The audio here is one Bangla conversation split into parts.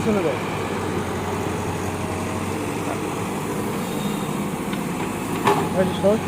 পিছনে দাও। সর।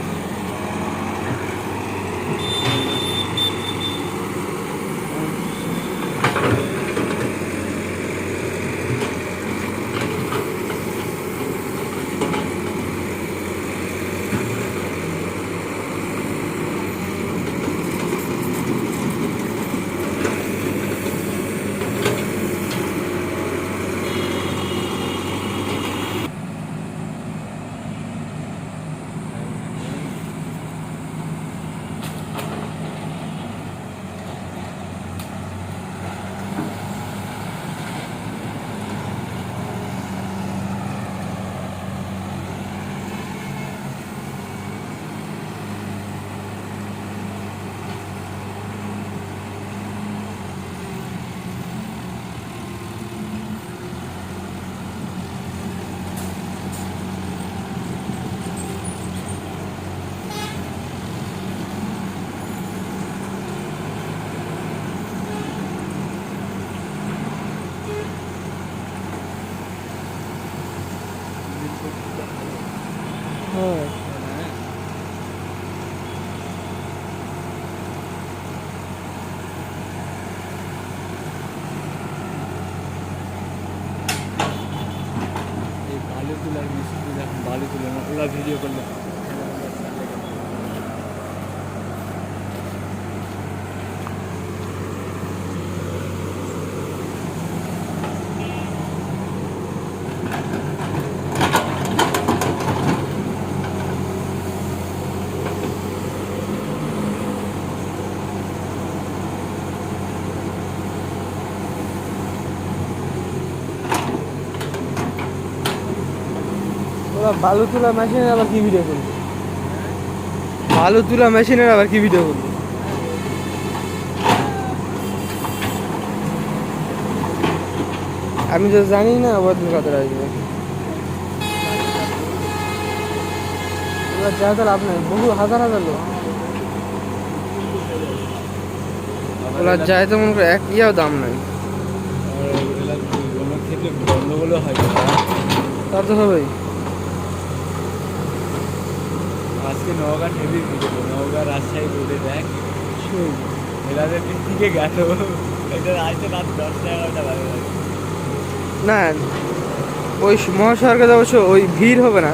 হ্যাঁ এই বালু তোলার মিস্ত্রি যখন বালু তুলে না ওরা ভিডিও করলে ওরা বালু তোলা মেশিনের আবার কি ভিডিও করবে? বালু তোলা মেশিনের আবার কি ভিডিও করবে? আমি তো জানি না বদল কত আসবে। এবার যা তো লাভ নাই, বহু হাজার হাজার লোক ওরা যায় তো মনে করে এক ইয়াও দাম নাই। কোনো ক্ষেত্রে গন্ডগোলও হয় তা তো হবেই। আজকে নওগাঁ হেভি ভিডিও নওগাঁ রাজশাহী রোডে দেখ এলাদের দিক থেকে গেল এটা আসতে রাত 10টা 11টা বাজে না ওই মহাসড়কে অবশ্য ওই ভিড় হবে না,